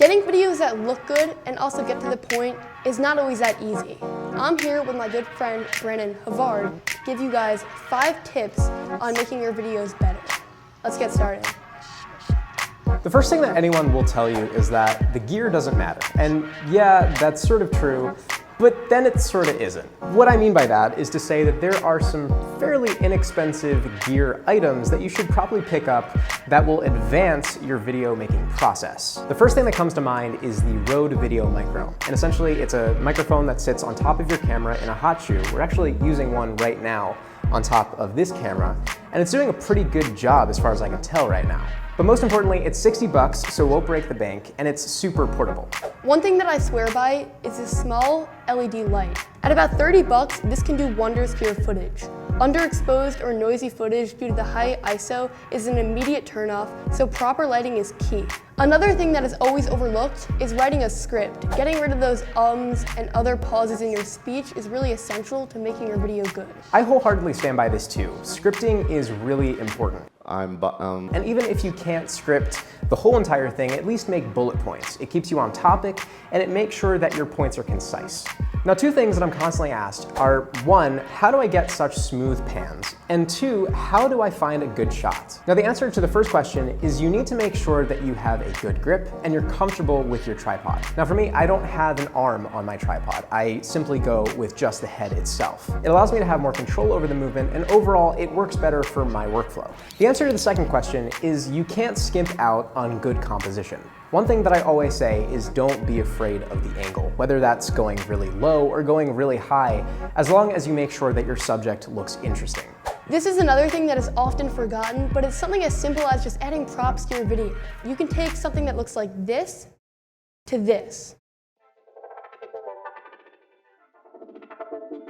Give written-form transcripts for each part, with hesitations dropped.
Getting videos that look good and also get to the point is not always that easy. I'm here with my good friend Brandon Havard to give you guys 5 tips on making your videos better. Let's get started. The first thing that anyone will tell you is that the gear doesn't matter. And yeah, that's sort of true, but then it sort of isn't. What I mean by that is to say that there are some fairly inexpensive gear items that you should probably pick up that will advance your video making process. The first thing that comes to mind is the Rode Video Micro. And essentially it's a microphone that sits on top of your camera in a hot shoe. We're actually using one right now on top of this camera, and it's doing a pretty good job as far as I can tell right now. But most importantly, it's 60 bucks, so it won't break the bank, and it's super portable. One thing that I swear by is this small LED light. At about 30 bucks, this can do wonders for your footage. Underexposed or noisy footage due to the high ISO is an immediate turnoff, so proper lighting is key. Another thing that is always overlooked is writing a script. Getting rid of those ums and other pauses in your speech is really essential to making your video good. I wholeheartedly stand by this too. Scripting is really important. And even if you can't script the whole entire thing, at least make bullet points. It keeps you on topic, and it makes sure that your points are concise. Now, 2 things that I'm constantly asked are, 1, how do I get such smooth pans? And 2, how do I find a good shot? Now, the answer to the first question is you need to make sure that you have a good grip and you're comfortable with your tripod. Now, for me, I don't have an arm on my tripod. I simply go with just the head itself. It allows me to have more control over the movement, and overall, it works better for my workflow. The answer to the second question is you can't skimp out on good composition. One thing that I always say is don't be afraid of the angle, whether that's going really low or going really high, as long as you make sure that your subject looks interesting. This is another thing that is often forgotten, but it's something as simple as just adding props to your video. You can take something that looks like this to this.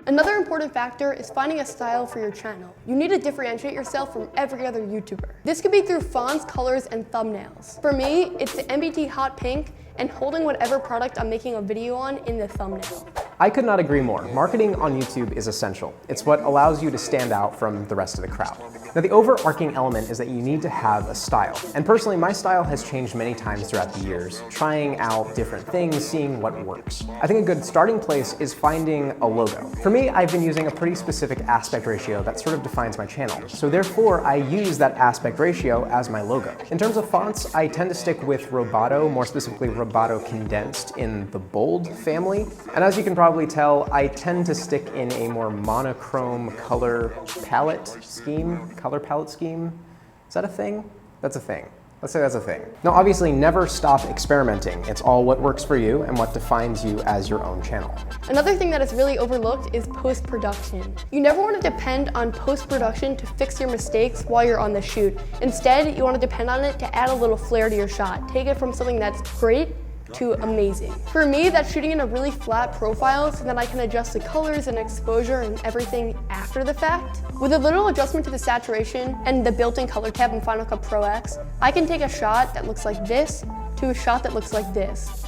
Another important factor is finding a style for your channel. You need to differentiate yourself from every other YouTuber. This could be through fonts, colors, and thumbnails. For me, it's the MBT hot pink and holding whatever product I'm making a video on in the thumbnail. I could not agree more. Marketing on YouTube is essential. It's what allows you to stand out from the rest of the crowd. Now, the overarching element is that you need to have a style. And personally, my style has changed many times throughout the years, trying out different things, seeing what works. I think a good starting place is finding a logo. For me, I've been using a pretty specific aspect ratio that sort of defines my channel. So therefore, I use that aspect ratio as my logo. In terms of fonts, I tend to stick with Roboto, more specifically Roboto Condensed in the bold family. And as you can probably tell, I tend to stick in a more monochrome color palette scheme. Color palette scheme? Is that a thing? That's a thing. Let's say that's a thing. Now, obviously, never stop experimenting. It's all what works for you and what defines you as your own channel. Another thing that is really overlooked is post-production. You never want to depend on post-production to fix your mistakes while you're on the shoot. Instead, you want to depend on it to add a little flair to your shot. Take it from something that's great to amazing. For me, that's shooting in a really flat profile so that I can adjust the colors and exposure and everything after the fact. With a little adjustment to the saturation and the built-in color tab in Final Cut Pro X, I can take a shot that looks like this to a shot that looks like this.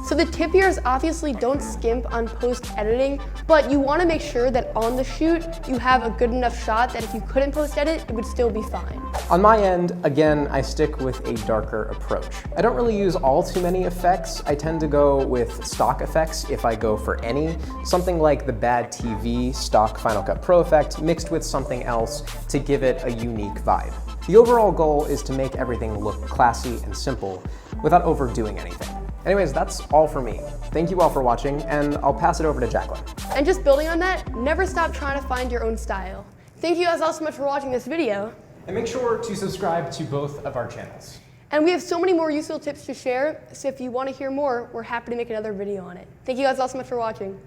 So the tip here is obviously don't skimp on post-editing, but you want to make sure that on the shoot, you have a good enough shot that if you couldn't post-edit, it would still be fine. On my end, again, I stick with a darker approach. I don't really use all too many effects. I tend to go with stock effects if I go for any. Something like the Bad TV stock Final Cut Pro effect mixed with something else to give it a unique vibe. The overall goal is to make everything look classy and simple without overdoing anything. Anyways, that's all for me. Thank you all for watching, and I'll pass it over to Jacqueline. And just building on that, never stop trying to find your own style. Thank you guys all so much for watching this video. And make sure to subscribe to both of our channels. And we have so many more useful tips to share, so if you want to hear more, we're happy to make another video on it. Thank you guys all so much for watching.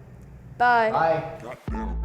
Bye. Bye.